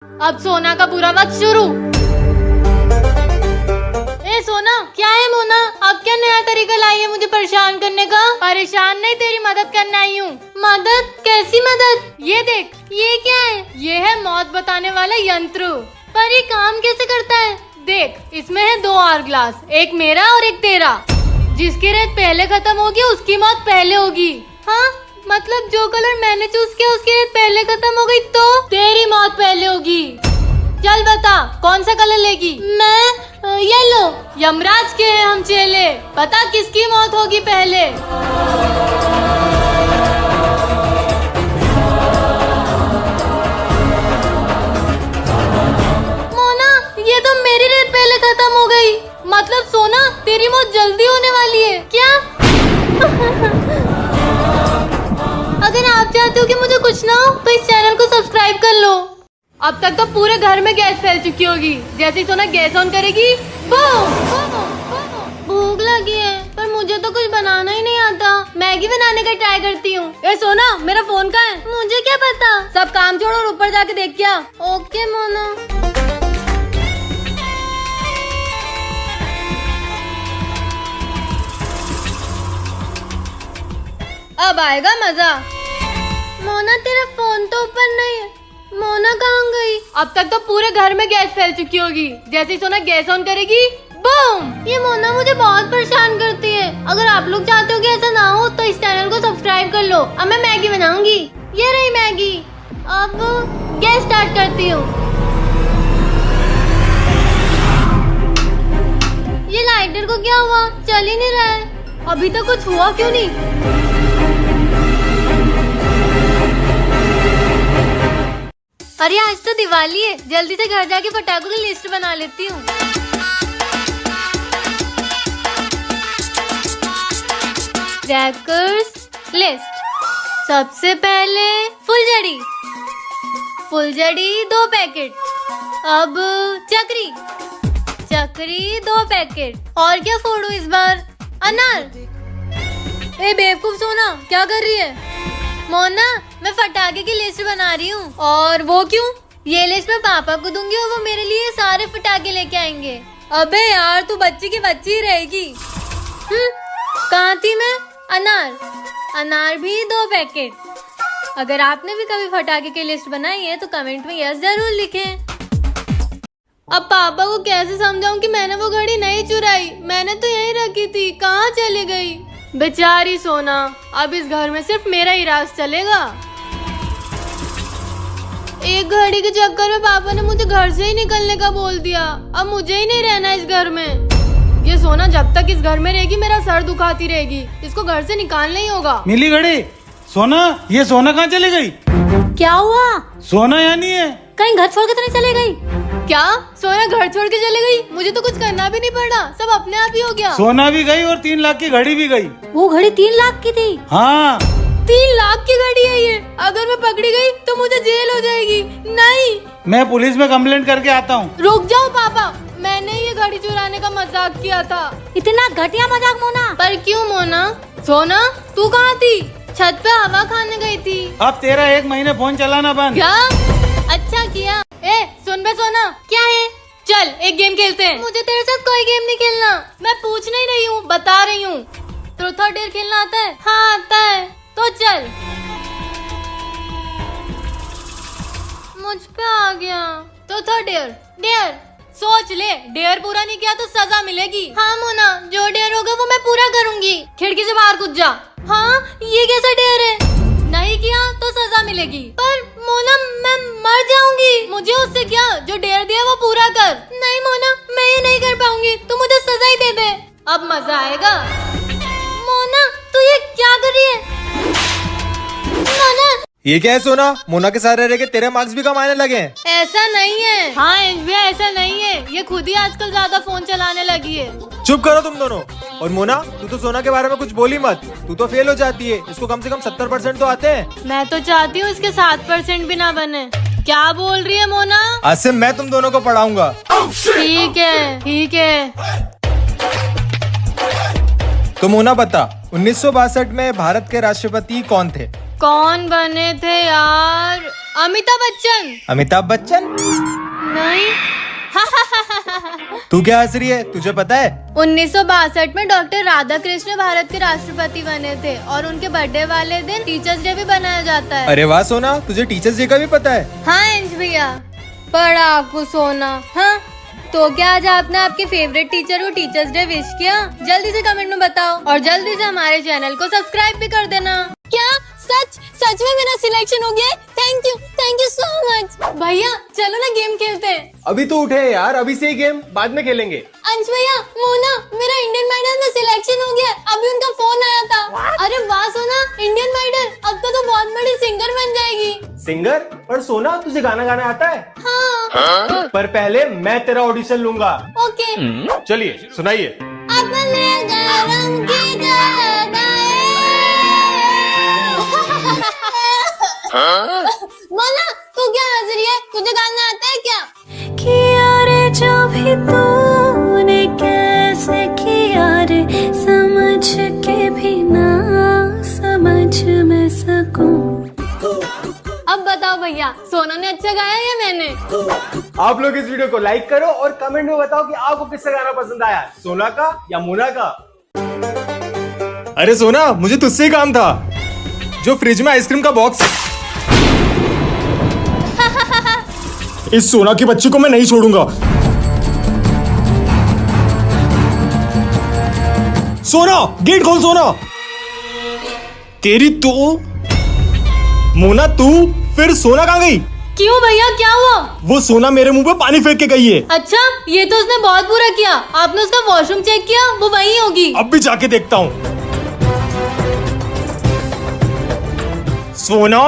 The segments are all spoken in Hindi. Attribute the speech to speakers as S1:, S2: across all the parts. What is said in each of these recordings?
S1: अब सोना का बुरा वक्त शुरू। ए सोना, क्या है मोना? अब क्या नया तरीका लाई है मुझे परेशान करने का? परेशान नहीं, तेरी मदद करने आई हूँ। मदद? कैसी मदद? ये देख, ये क्या है? ये है मौत बताने वाला यंत्र। पर ये काम कैसे करता है? देख, इसमें है 2 आवर ग्लास, एक मेरा और एक तेरा। जिसकी रेत पहले खत्म होगी उसकी मौत पहले होगी। हाँ, मतलब जो कलर मैंने चूज किया उसकी रेत पहले खत्म हो गई तो तेरी मौत पहले होगी। चल बता, कौन सा कलर लेगी? मैं येलो। यमराज के हैं हम चेले, पता किसकी मौत होगी पहले? मोना, ये तो मेरी रेत पहले खत्म हो गई। मतलब सोना, तेरी मौत जल्दी होने वाली है क्या? अगर आप चाहते हो कि मुझे कुछ ना हो तो इस चैनल को सब्सक्राइब कर लो। अब तक तो पूरे घर में गैस फैल चुकी होगी। जैसे ही सोना गैस ऑन करेगी, बूम! भूख लगी है पर मुझे तो कुछ बनाना ही नहीं आता। मैगी बनाने का ट्राई करती हूँ। ए सोना, मेरा फोन कहाँ है? मुझे क्या पता। सब काम छोड़ और ऊपर जाके देख क्या। ओके मोना। अब आएगा मजा। मोना, तेरा फोन तो ऊपर नहीं है। मोना कहाँ गई? अब तक तो पूरे घर में गैस फैल चुकी होगी। जैसे ही सोना गैस ऑन करेगी, बूम! ये मोना मुझे बहुत परेशान करती है। अगर आप लोग चाहते हो कि ऐसा ना हो तो इस चैनल को सब्सक्राइब कर लो। अब मैं मैगी बनाऊंगी। ये रही मैगी। अब गैस स्टार्ट करती हूँ। ये लाइटर को क्या हुआ? चल ही नहीं रहा है। अभी तक कुछ हुआ क्यों नहीं? अरे आज तो दिवाली है, जल्दी से घर जाके पटाखों की लिस्ट बना लेती हूँ। Crackers list. सबसे पहले फुलझड़ी। फुलझड़ी 2 पैकेट। अब चक्री। चक्री 2 पैकेट। और क्या फोड़ू इस बार? अनार। ए बेवकूफ सोना, क्या कर रही है? मोना, मैं पटाखे की लिस्ट बना रही हूँ। और वो क्यों? ये लिस्ट मैं पापा को दूंगी और वो मेरे लिए सारे पटाखे लेके आएंगे। अबे यार, तू बच्ची की बच्ची ही रहेगी। कहाँ थी मैं? अनार। अनार भी 2 पैकेट। अगर आपने भी कभी पटाखे की लिस्ट बनाई है तो कमेंट में यस जरूर लिखें। अब पापा को कैसे समझाऊं कि मैंने वो घड़ी नहीं चुराई? मैंने तो यहीं रखी थी, कहाँ चली गई? बेचारी सोना, अब इस घर में सिर्फ मेरा ही राज चलेगा। एक घड़ी के चक्कर में पापा ने मुझे घर से ही निकलने का बोल दिया। अब मुझे ही नहीं रहना इस घर में। ये सोना जब तक इस घर में रहेगी मेरा सर दुखाती रहेगी। इसको घर से निकालना ही होगा।
S2: मिली घड़ी। सोना, ये सोना कहाँ चली गई?
S1: क्या हुआ?
S2: सोना यहाँ नहीं है।
S1: कहीं घर छोड़ के तो नहीं चले गई? क्या सोना घर छोड़ के चले गई? मुझे तो कुछ करना भी नहीं पड़ा, सब अपने आप ही हो गया।
S2: सोना भी गई और 3 लाख की घड़ी भी गई।
S1: वो घड़ी 3 लाख की थी?
S2: हाँ,
S1: 3 लाख की घड़ी है ये। अगर मैं पकड़ी गई तो मुझे जेल हो जाएगी। नहीं,
S2: मैं पुलिस में कंप्लेंट करके आता हूँ।
S1: रुक जाओ पापा, मैंने ये घड़ी चुराने का मजाक किया था। इतना घटिया मजाक मोना? पर क्यों मोना? सोना, तू कहाँ थी? छत पे हवा खाने गई थी।
S2: अब तेरा 1 महीने फोन चलाना बंद।
S1: क्या? अच्छा किया। ए सुन बे सोना, क्या है? चल एक गेम खेलते हैं। मुझे तेरे साथ कोई गेम नहीं खेलना। मैं पूछ नहीं रही हूँ, बता रही हूँ। ट्रूथ और डेयर खेलना आता है? हाँ आता है। तो चल। मुझ पे आ गया। ट्रूथ और डेयर। डेयर सोच ले, डेयर पूरा नहीं किया तो सजा मिलेगी। हाँ मोना, जो डेयर होगा वो मैं पूरा करूँगी। खिड़की से बाहर कूद जा। हाँ, ये कैसा डेयर है? नहीं किया तो सजा मिलेगी। पर मोना, मैं मर जाऊंगी। मुझे उससे क्या, जो डेयर दिया वो पूरा कर। नहीं मोना, मैं ये नहीं कर पाऊंगी, तू मुझे सजा ही दे दे। अब मजा आएगा। मोना, तू ये क्या कर रही है? मोना,
S3: ये क्या है सोना? मोना के साथ रह के तेरे मार्क्स भी कम आने लगे हैं।
S1: ऐसा नहीं है। हाँ भैया, ऐसा नहीं है। ये खुद ही आजकल ज्यादा फोन चलाने लगी है।
S3: चुप करो तुम दोनों। और मोना, तू तो सोना के बारे में कुछ बोली मत। तू तो फेल हो जाती है। इसको कम से कम 70% तो आते हैं।
S1: मैं तो चाहती हूँ इसके 7% भी ना बने। क्या बोल रही है मोना?
S3: आज से मैं तुम दोनों को पढ़ाऊंगा।
S1: ठीक है, ठीक है।
S3: तो मोना बता, 1962 में भारत के राष्ट्रपति कौन थे?
S1: कौन बने थे यार? अमिताभ बच्चन।
S3: अमिताभ बच्चन?
S1: नहीं।
S3: तू क्या हंस रही है, तुझे पता है?
S1: 1962 में डॉक्टर राधा कृष्ण भारत के राष्ट्रपति बने थे और उनके बर्थडे वाले दिन टीचर्स डे भी बनाया जाता है।
S3: अरे वाह सोना, तुझे टीचर्स डे का भी पता है?
S1: हाँ अंश भैया, बड़ा आपको सोना। हाँ तो क्या आज आपने आपके फेवरेट टीचर को टीचर्स डे विश किया? जल्दी से कमेंट में बताओ और जल्दी से हमारे चैनल को सब्सक्राइब भी कर देना। क्या सच में मेरा सिलेक्शन हो गया? Thank you so much. भैया चलो ना गेम खेलते हैं।
S3: अभी तो उठे यार, अभी से ही गेम, बाद में खेलेंगे।
S1: अंश भैया, मोना, मेरा इंडियन आइडल में सिलेक्शन हो गया। अभी उनका फोन आया था। अरे वाह सोना, इंडियन आइडल, अब तो बहुत बड़ी सिंगर बन जाएगी।
S3: सिंगर? पर सोना, तुझे गाना गाना आता है?
S1: हाँ।
S3: पर पहले मैं तेरा ऑडिशन लूंगा।
S1: ओके।
S3: चलिए सुनाइए।
S1: अपने गरम की जगाए। मोना, तू क्या हंस रही है? तुझे गाना आता है क्या?
S4: किया रे जो भी तूने कैसे किया रे, समझ के भी ना समझ में सकूं।
S1: अब बताओ भैया, सोना ने अच्छा गाया या मैंने?
S3: आप लोग इस वीडियो को लाइक करो और कमेंट में बताओ कि आपको किसका गाना पसंद आया, सोना का या मोना का। अरे सोना, मुझे तुझसे ही काम था। जो फ्रिज में आइसक्रीम का बॉक्स, इस सोना की बच्ची को मैं नहीं छोड़ूंगा। सोना, गेट खोल सोना। तेरी तो मोना, तू फिर सोना कहाँ गई?
S1: क्यों भैया, क्या हुआ?
S3: वो सोना मेरे मुंह पे पानी फेंक के गई है।
S1: अच्छा, ये तो उसने बहुत बुरा किया। आपने उसका वॉशरूम चेक किया? वो वहीं होगी।
S3: अब भी जाके देखता हूँ। सोना,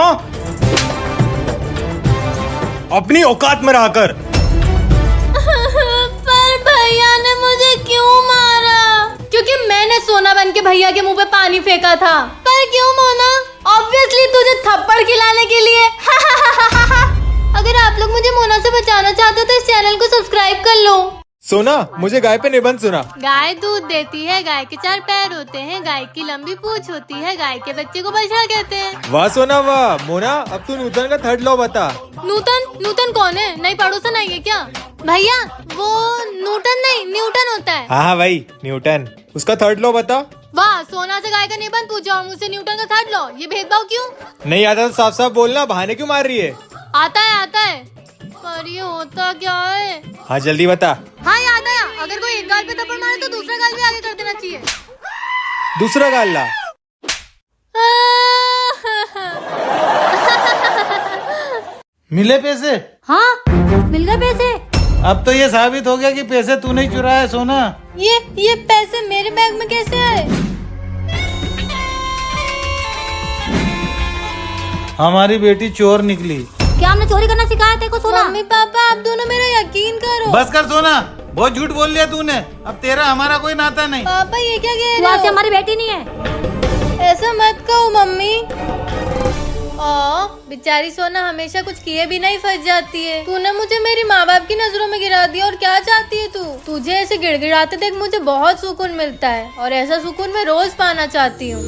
S3: अपनी औकात में रहकर।
S1: पर भैया ने मुझे क्यों मारा? क्योंकि मैंने सोना बन के भैया के मुंह पे पानी फेंका था। पर क्यों मोना? ऑब्वियसली तुझे थप्पड़ खिलाने के लिए। अगर आप लोग मुझे मोना से बचाना चाहते हो तो इस चैनल को सब्सक्राइब कर लो।
S3: सोना, मुझे गाय पे निबंध सुना।
S1: गाय दूध देती है, गाय के 4 पैर होते हैं, गाय की लंबी पूंछ होती है, गाय के बच्चे को बछड़ा कहते हैं।
S3: वाह सोना वाह। मोना, अब तू न्यूटन का थर्ड लॉ बता।
S1: नूतन कौन है? नई पड़ोसन आई है क्या? भैया वो न्यूटन नहीं, न्यूटन होता है।
S3: हाँ भाई, न्यूटन। उसका थर्ड लॉ बता।
S1: वाह, सोना से गाय का निबंध पूछा और मुझसे न्यूटन का थर्ड लॉ। ये भेदभाव क्यों?
S3: नहीं आता तो साफ साफ बोलना, बहाने क्यों मार रही है?
S1: आता है। पर ये होता क्या है?
S3: हाँ जल्दी बता।
S1: हाँ याद आया, अगर कोई एक गाल पे थप्पड़ मारे तो दूसरा गाल भी आगे कर देना चाहिए।
S3: दूसरा गाल ला।
S2: मिले पैसे?
S1: हाँ मिल गए पैसे।
S2: अब तो ये साबित हो गया कि पैसे तूने ही चुराया सोना।
S1: ये पैसे मेरे बैग में कैसे आए?
S2: हमारी बेटी चोर निकली।
S1: क्या हमने चोरी करना सिखाया तेरे को सोना? मम्मी पापा, आप दोनों मेरा यकीन करो।
S2: बस कर सोना, बहुत झूठ बोल लिया तूने। अब तेरा हमारा कोई नाता नहीं।
S1: पापा ये क्या कह रहे हो? हमारी बेटी नहीं है। ऐसा मत कहो मम्मी। बेचारी सोना हमेशा कुछ किए बिना ही फंस जाती है। तूने मुझे मेरी माँ बाप की नजरों में गिरा दिया और क्या चाहती है तू? तुझे ऐसे गिड़गिड़ाते देख मुझे बहुत सुकून मिलता है और ऐसा सुकून मैं रोज पाना चाहती हूँ।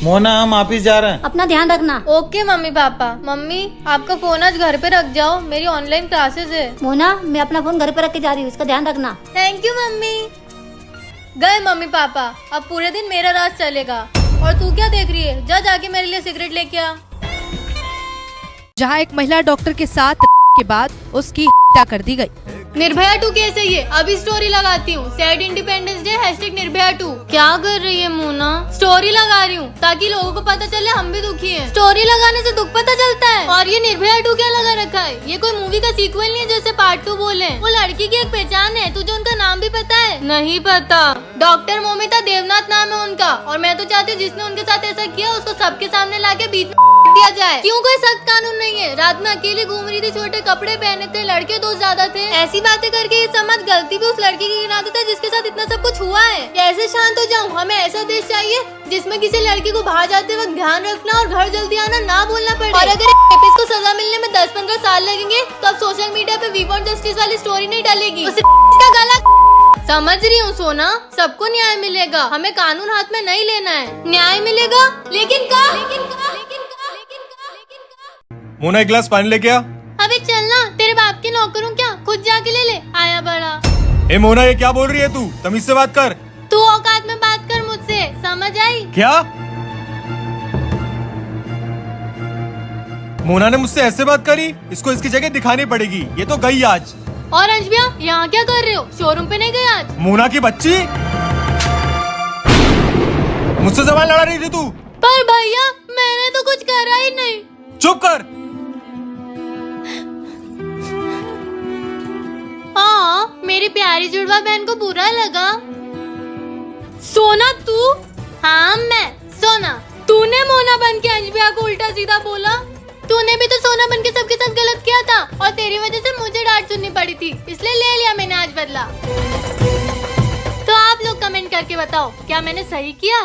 S2: मोना, हम ऑफिस जा रहे हैं।
S1: अपना ध्यान रखना। Okay mummy papa. मम्मी, आपका फोन आज घर पे रख जाओ, मेरी ऑनलाइन क्लासेस है।
S4: मोना, मैं अपना फोन घर पे रख के जा रही हूँ, इसका ध्यान रखना।
S1: Thank you mummy. गए मम्मी पापा, अब पूरे दिन मेरा राज चलेगा। और तू क्या देख रही है? जा जाके मेरे लिए सिगरेट लेके आ।
S5: जहां एक महिला डॉक्टर के साथ के बाद उसकी हत्या कर दी गई।
S1: निर्भया 2 केस है ये। अभी स्टोरी लगाती हूँ, सैड इंडिपेंडेंस डे #निर्भया 2। क्या कर रही है मोना? स्टोरी लगा रही हूँ ताकि लोगों को पता चले हम भी दुखी हैं। स्टोरी लगाने से दुख पता चलता है। और ये निर्भया 2 क्या लगा रखा है? ये कोई मूवी का सीक्वल नहीं है जैसे पार्ट 2 बोले। वो लड़की की एक पहचान है। तुझे उनका नाम भी पता है? नहीं पता। डॉक्टर मोमिता देवनाथ नाम है उनका। और मैं तो चाहती हूँ जिसने उनके साथ ऐसा किया उसको सबके सामने लाके बीच में दिया जाए। क्यों कोई सख्त कानून नहीं है? रात में अकेली घूम रही थी, छोटे कपड़े पहने थे, लड़के दोस्त ज्यादा थे। ऐसी बातें करके ये समाज गलती भी उस लड़की की गिना देता है जिसके साथ इतना सब कुछ हुआ है। कैसे शांत हो जाऊं? हमें ऐसा देश चाहिए जिसमें किसी लड़की को बाहर जाते वक्त ध्यान रखना और घर जल्दी आना ना बोलना पड़े। और अगर रेपिस्ट को सजा मिलने में 10-15 साल लगेंगे तो अब सोशल मीडिया पे वी वांट जस्टिस वाली स्टोरी नहीं डलेगी। उसका गला समझ रही हूँ सोना, सबको न्याय मिलेगा, हमें कानून हाथ में नहीं लेना है। न्याय मिलेगा लेकिन का?
S3: मोना एक गिलास पानी लेके आ।
S1: अबे चलना, तेरे बाप की नौकर हूँ क्या, खुद जाके ले ले, आया बड़ा।
S3: ए मोना, ये क्या बोल रही है तू? तमीज से बात कर।
S1: तू औकात में बात कर मुझसे, समझ आई?
S3: क्या? मोना ने मुझसे ऐसे बात करी? इसको इसकी जगह दिखानी पड़ेगी, ये तो गई आज।
S1: और अंश भैया यहाँ क्या कर रहे हो, शोरूम पे नहीं गए आज?
S3: मोना की बच्ची, मुझसे जबान लड़ा रही थी तू।
S1: पर भैया मैंने तो कुछ करा ही नहीं।
S3: चुप कर।
S1: हाँ, मेरी प्यारी जुड़वा बहन को बुरा लगा। सोना तू? हाँ मैं सोना। तूने मोना बन के अंश भैया को उल्टा सीधा बोला? तूने भी तो सोना बन के सबके साथ गलत किया था और तेरी वजह से मुझे डांट सुननी पड़ी थी, इसलिए ले लिया मैंने आज बदला। तो आप लोग कमेंट करके बताओ, क्या मैंने सही किया?